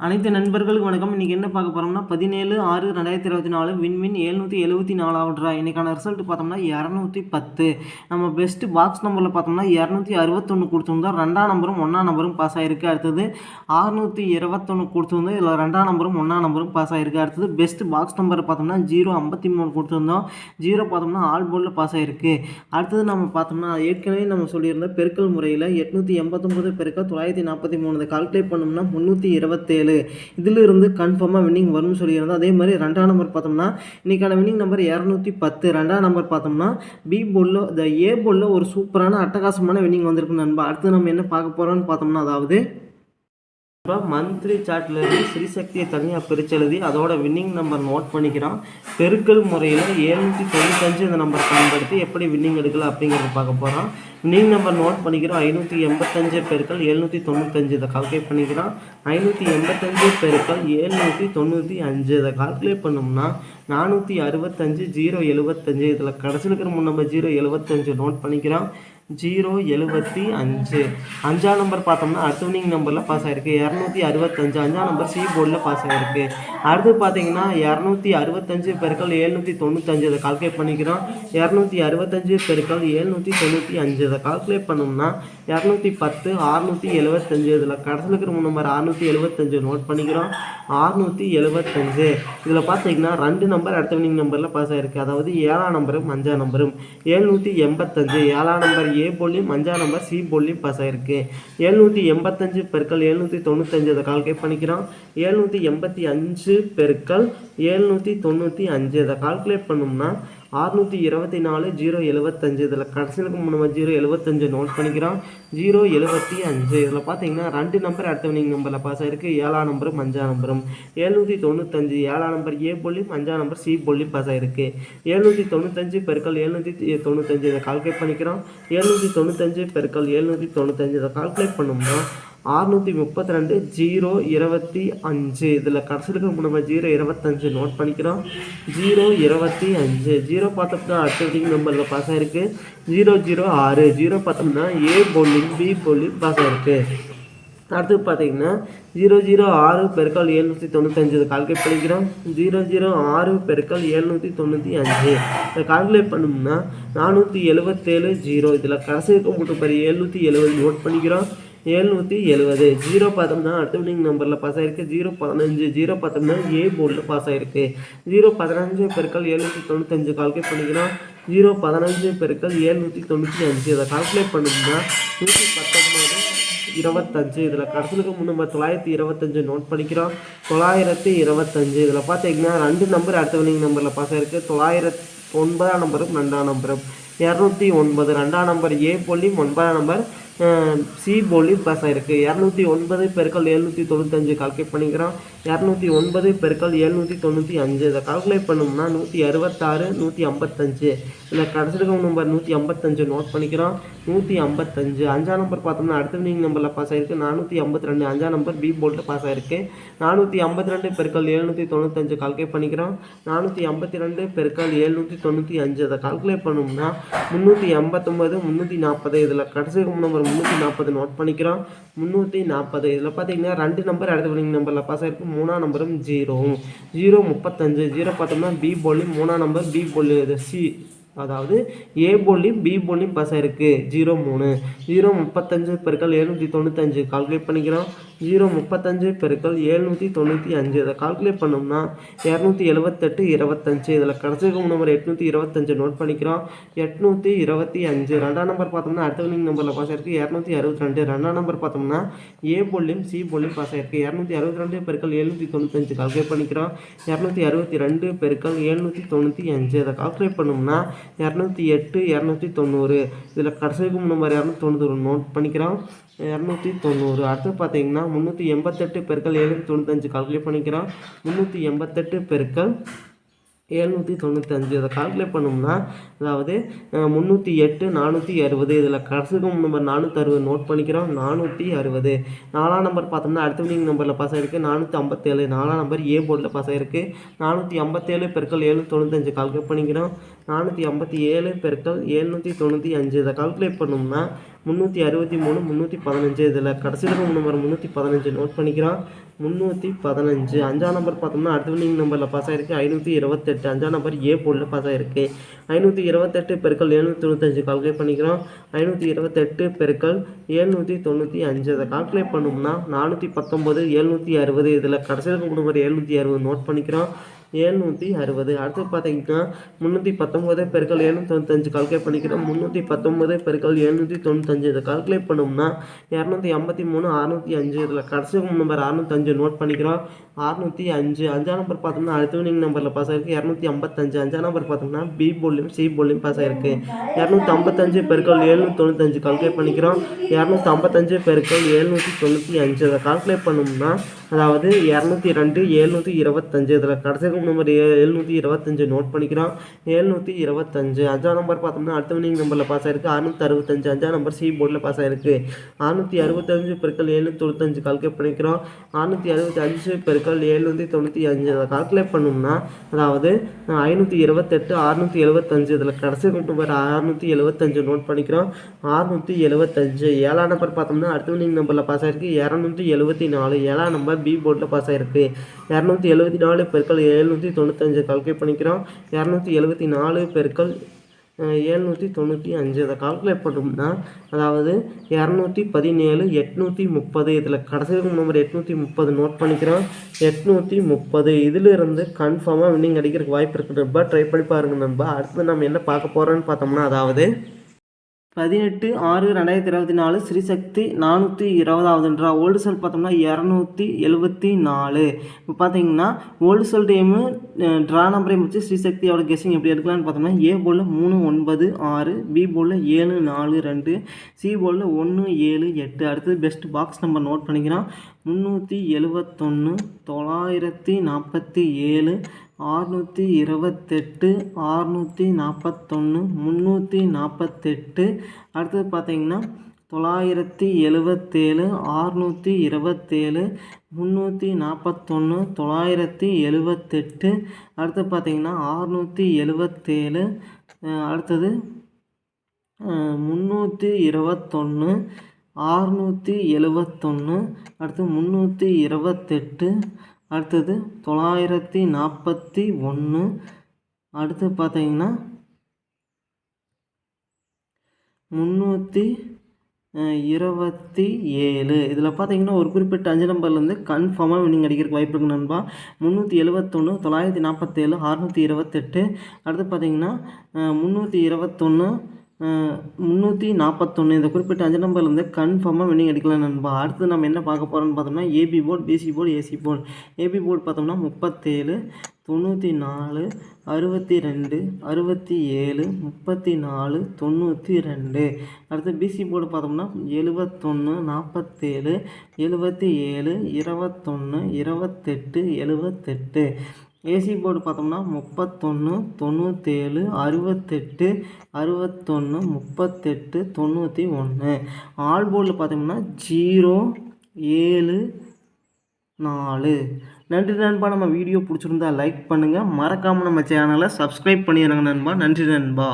அனைத்து நண்பர்களுக்கு வணக்கம். இன்றைக்கி என்ன பார்க்க போகிறோம்னா 17/6/2024 வின்வின் 774 ட்ரா. இன்றைக்கான ரிசல்ட் பார்த்தோம்னா 210. நம்ம பெஸ்ட்டு பாக்ஸ் நம்பரில் பார்த்தோம்னா 261 கொடுத்துருந்தோம். 2ஆம் நம்பரும் 1ஆம் நம்பரும் பாஸ் ஆகிருக்கு. அடுத்தது 621 கொடுத்துருந்தோம். இதில் 2ஆம் நம்பரும் 1ஆம் நம்பரும் பாஸ் ஆகிருக்கு. அடுத்தது பெஸ்ட்டு பாக்ஸ் நம்பரை பார்த்தோம்னா 053 கொடுத்துருந்தோம். 0 பார்த்தோம்னா ஆல் போர்டில் பாஸ் ஆகிருக்கு. அடுத்தது நம்ம பார்த்தோம்னா ஏற்கனவே நம்ம சொல்லியிருந்த பெருக்கல் முறையில் 889 பெருக்கல் 943 இதை கால்குலேட் பண்ணோம்னா 327. இதிலிருந்து கன்ஃபார்மாக வின்னிங் வரும்னு சொல்லியிருந்தோம். அதே மாதிரி 2ஆம் நம்பர் பார்த்தோம்னா இன்றைக்கான வின்னிங் நம்பர் 210. 2ஆம் நம்பர் பார்த்தோம்னா பி போர்டில் இந்த ஏ போர்டில் ஒரு சூப்பரான அட்டகாசமான வின்னிங் வந்திருக்கு நண்பா. அடுத்து நம்ம என்ன பார்க்க போகிறோம்னு பார்த்தோம்னா அதாவது இப்போ மந்த்லி சார்ட்டில் இருந்து ஸ்ரீசக்தியை தனியாக பிரித்து எழுதி அதோட வின்னிங் நம்பர் நோட் பண்ணிக்கிறோம். பெருக்கல் முறையில் 795 இந்த நம்பர் பயன்படுத்தி எப்படி வின்னிங் எடுக்கலாம் அப்படிங்கிறத பார்க்க போகிறோம். வின்னிங் நம்பர் நோட் பண்ணிக்கிறோம். 585 பெருக்கல் 795 இதை கால்குலேட் பண்ணிக்கிறோம். 585 பெருக்கல் 795 இதை கால்குலேட் பண்ணோம்னா 465 075. இதில் கடைசியில் இருக்கிற நம்பர் 075 நோட் பண்ணிக்கிறோம். 075. 5ஆம் நம்பர் பார்த்தோம்னா அடுத்த வின்னிங் நம்பரில் பாஸ் ஆகிருக்கு 265. 5ஆம் நம்பர் சி போர்டில் பாஸ் ஆகிருக்கு. அடுத்து பார்த்தீங்கன்னா 265 பெருக்கல் 795 இதை கால்குலேட் பண்ணிக்கிறோம். 265 பெருக்கல் 795 இதை கால்குலேட் பண்ணோம்னா 210 675. இதில் கடைசியில் இருக்கிற நம்பர் 675 நோட் பண்ணிக்கிறோம். 675. இதில் பார்த்தீங்கன்னா 2 நம்பர் அடுத்த வின்னிங் நம்பரில் பாஸ் ஆகிருக்கு. அதாவது 7ஆம் நம்பரும் 5ஆம் நம்பரும் 785. 7ஆம் நம்பர் ஏ போர்ட்லையும் 5ஆம் நம்பர் சி போர்ட்லையும் பாஸ் ஆகிருக்கு. 785 பெருக்கல் 795 இதை கால்குலேட் பண்ணிக்கிறோம். 785 பெருக்கல் 795 இதை கால்குலேட் பண்ணோம்னா 624 075. இதில் கடைசியில் நம்ம 075 நோட் பண்ணிக்கிறோம். 075. இதில் பார்த்தீங்கன்னா 2 நம்பர் அடுத்த வின்னிங் நம்பரில் பாஸ் ஆகிருக்கு. 7ஆம் நம்பரும் 5ஆம் நம்பரும் 795. 7ஆம் நம்பர் ஏ போர்ட்லையும் 5ஆம் நம்பர் சி போர்ட்லையும் பாஸ் ஆகிருக்கு. 795 பெருக்கல் 795 இதை கால்குலேட் பண்ணிக்கிறோம். 795 பெருக்கல் 795 இதை கால்குலேட் பண்ணோம்னா 632 025. இதில் கடைசியில் நம்ம 025 நோட் பண்ணிக்கிறோம். 025. 0 பார்த்தோம்னா அடுத்த வின்னிங் நம்பரில் பாஸ் ஆகிருக்கு. 006. 0 பார்த்தோம்னா ஏ போர்ட்லையும் பி போர்ட்லையும் பாஸ் ஆகிருக்கு. அடுத்து பார்த்தீங்கன்னா 006 பெருக்கல் 795 இதை கால்குலேட் பண்ணிக்கிறோம். 006 பெருக்கல் 795 இதை கால்குலேட் பண்ணோம்னா 477 0. இதில் கடைசி இருக்க பாரு 770 நோட் பண்ணிக்கிறோம். 770. 0 பார்த்தோம்னா அடுத்த வின்னிங் நம்பரில் பாஸ் ஆகிருக்கு. 015. 0 பார்த்தோம்னா ஏ போர்டில் பாஸ் ஆகிருக்கு. 015 பெருக்கல் 795 கால்குலேட் பண்ணிக்கிறோம். 015 பெருக்கல் 795 இதை கால்குலேட் பண்ணோம்னா 119 25. இதில் கடைசிலுக்கு நம்ம 925 நோட் பண்ணிக்கிறோம். 925. இதில் பார்த்தீங்கன்னா 2 நம்பர் அடுத்த வின்னிங் நம்பரில் பாஸ் ஆகிருக்கு. 909ஆம் நம்பரும் 2ஆம் நம்பரும் 209. 2ஆம் நம்பர் ஏ போர்ட்லையும் 9ஆம் நம்பர் சி போர்ட்லையும் பாஸ் ஆகிருக்கு. 209 பெருக்கல் 795 கால்குலேட் பண்ணிக்கிறோம். 209 பெருக்கல் 795 இதை கால்குலேட் பண்ணோம்னா 166 155. இதில் கடைசியில் நம்பர் 155 நோட் பண்ணிக்கிறோம். 155. 5ஆம் நம்பர் பார்த்தோம்னா அடுத்த வின்னிங் நம்பரில் பாஸ் ஆகிருக்கு. 452. 5ஆம் நம்பர் பி போர்டில் பாஸ் ஆகிருக்கு. 452 பெருக்கல் 795 கால்குலேட் பண்ணிக்கிறோம். 452 பெருக்கல் 795 அதை கால்குலேட் பண்ணோம்னா 389 340. இதில் கடைசியில் நம்பர் 340 நோட் பண்ணிக்கிறோம். 340. இதில் பார்த்தீங்கன்னா 2 நம்பர் அடுத்த வின்னிங் நம்பரில் பாஸ் ஆகிருக்கு. 3ஆம் நம்பரும் 035. 0 பார்த்தோம்னா பி போர்ட்லையும் 3ஆம் நம்பர் பி போர்டு சி அதாவது ஏ போர்ட்லையும் பி போர்ட்லையும் பாஸ் ஆகிருக்கு. 03. 035 பெருக்கல் 795 கால்குலேட் பண்ணிக்கிறோம். 035 பெருக்கல் 795 இதை கால்குலேட் பண்ணோம்னா 278 25. இதில் கடைசிக்கு நம்பர் 825 நோட் பண்ணிக்கிறோம். 825. 2ஆம் நம்பர் பார்த்தோம்னா அடுத்த வின்னிங் நம்பரில் பாஸ் ஆகிருக்கு. 262. 2ஆம் நம்பர் பார்த்தோம்னா ஏ போர்ட்லையும் சி போர்ட்லையும் பாஸ் ஆகிருக்கு. 262 பெருக்கல் 795 கால்குலேட் பண்ணிக்கிறோம். 262 பெருக்கல் 795 இதை கால்குலேட் பண்ணோம்னா 208 290. இதில் கடைசிக்கும் நம்பர் 290 நோட் பண்ணிக்கிறோம். 290. அடுத்து பார்த்தீங்கன்னா 388 பெருக்கல் 795 கால்குலேட் பண்ணிக்கிறோம். 388 பெருக்கல் 795 இதை கால்குலேட் பண்ணோம்னா அதாவது 308 460. இதில் கடைசிக்கும் நம்பர் 460 நோட் பண்ணிக்கிறோம். 460. 4ஆம் நம்பர் பார்த்தோம்னா அடுத்த வின்னிங் நம்பரில் பாஸ் ஆகிருக்கு. 457. 4ஆம் நம்பர் ஏ போர்டில் பாஸ் ஆகிருக்கு. 457 பெருக்கல் 795 கால்குலேட் பண்ணிக்கிறோம். 457 பெருக்கல் 795 இதை கால்குலேட் பண்ணோம்னா 363 315. இதில் கடைசியில் இருக்கும் நம்பர் 315 நோட் பண்ணிக்கிறோம். 315 5ஆம் நம்பர் பார்த்தோம்னா அடுத்த வின்னிங் நம்பரில் பாஸ் ஆகிருக்கு 528. 5ஆம் நம்பர் ஏ போர்டில் பாஸ் ஆகிருக்கு. 528 பெருக்கல் 795 கால்குலேட் பண்ணிக்கிறோம். 528 பெருக்கல் 795 அதை கால்குலேட் பண்ணோம்னா 419 760. இதில் கடைசியில் இருக்கும் நம்பர் 760 நோட் பண்ணிக்கிறோம். 760. அடுத்து பார்த்தீங்கன்னா 319 பெருக்கல் 795 கால்குலேட் பண்ணிக்கிறோம். 319 பெருக்கல் 795 இதை கால்குலேட் பண்ணோம்னா 283 605. இதில் கடைசி நம்பர் 605 நோட் பண்ணிக்கிறோம். 605. 5ஆம் நம்பர் பார்த்தோம்னா அடுத்த வினிங் நம்பரில் பாஸ் ஆகிருக்கு 255. 5ஆம் நம்பர் பார்த்தோம்னா பி போர்ட்லையும் சி போர்ட்லையும் பாஸ் ஆகிருக்கு. 255 பெருக்கல் 795 கால்குலேட் பண்ணிக்கிறோம். 255 பெருக்கல் 795 அதை கால்குலேட் பண்ணோம்னா அதாவது 202 725. இதில் கடைசி நம்பர் 725 நோட் பண்ணிக்கிறோம். 725. 5ஆம் நம்பர் பார்த்தோம்னா அடுத்த வினிங் நம்பரில் பாஸ் ஆகிருக்கு 665. 5ஆம் நம்பர் சி போர்டில் பாஸ் ஆகிருக்கு. 665 பெருக்கல் 795 கால்குலேட் பண்ணிக்கிறோம். 665 பெருக்கல் 795 அதை கால்குலேட் பண்ணோம்னா அதாவது 528 675. இதில் கடைசி நம்பர் 675 நோட் பண்ணிக்கிறோம். 675. 7ஆம் நம்பர் பார்த்தோம்னா அடுத்த வினிங் நம்பரில் பாஸ் ஆகிருக்கு 274. 7ஆம் நம்பர் பி போர்டில் பாஸ் ஆகிருக்கு. 274 பெருக்கல் 795 கால்குலேட் பண்ணிக்கிறோம். 274 பெருக்கல் 795 அதை கால்குலேட் பண்ணோம்னா அதாவது 217 830. இதில் கடைசி நம்பர் 830 நோட் பண்ணிக்கிறோம். 830. இதிலிருந்து கன்ஃபார்மாக வின்னிங் அடிக்கிறதுக்கு வாய்ப்பு இருக்குது நண்பா. ட்ரை பண்ணி பாருங்கள் நண்பா. அடுத்து நம்ம என்ன பார்க்க போகிறோன்னு பார்த்தோம்னா அதாவது 18/6/2024 ஸ்ரீசக்தி 420வது ஓல்டு செல் பார்த்தோம்னா 274. இப்போ பார்த்தீங்கன்னா ஓல்டு செல் டைமு ட்ரா நம்பரை முடிச்சு ஸ்ரீசக்தியோட கெஸ்ஸிங் எப்படி எடுக்கலான்னு பார்த்தோம்னா ஏ போர்டில் 396, பி போர்டில் 742, சி போர்டில் 178. அடுத்தது பெஸ்ட் பாக்ஸ் நம்பர் நோட் பண்ணிக்கிறோம். 371 947 628 641 348. அடுத்தது பார்த்தீங்கன்னா 977 627 341 978. அடுத்து பார்த்தீங்கன்னா 677. அடுத்தது 321 671. அடுத்து 328. அடுத்தது 941. அடுத்து பார்த்தீங்கன்னா 327. இதில் பார்த்தீங்கன்னா ஒரு குறிப்பிட்ட 5 நம்பர்லேருந்து கன்ஃபார்மாக வின்னிங் அடிக்கிறதுக்கு வாய்ப்பு இருக்குது நண்பா. 371 947 628. அடுத்து பார்த்தீங்கன்னா 321 341. இந்த குறிப்பிட்ட 5 நம்பர்லேருந்து கன்ஃபார்மாக வின்னிங் அடிக்கலாம் நண்பா. அடுத்து நம்ம என்ன பார்க்க போகிறோம்னு பார்த்தோம்னா AB board, PC board, AC board. AB board பார்த்தோம்னா 37 94 62 67 34 92. அடுத்து பிசி போர்டு பார்த்தோம்னா 71 47 77 21 28 78. ஏசி போர்டு பார்த்தோம்னா 31 97 68 61 38 91. ஆல் போர்டில் பார்த்தோம்னா 0 7 4. நன்றி நண்பா. நம்ம வீடியோ பிடிச்சிருந்தா லைக் பண்ணுங்கள். மறக்காமல் நம்ம சேனலை சப்ஸ்கிரைப் பண்ணிடுங்க நண்பா. நன்றி நண்பா.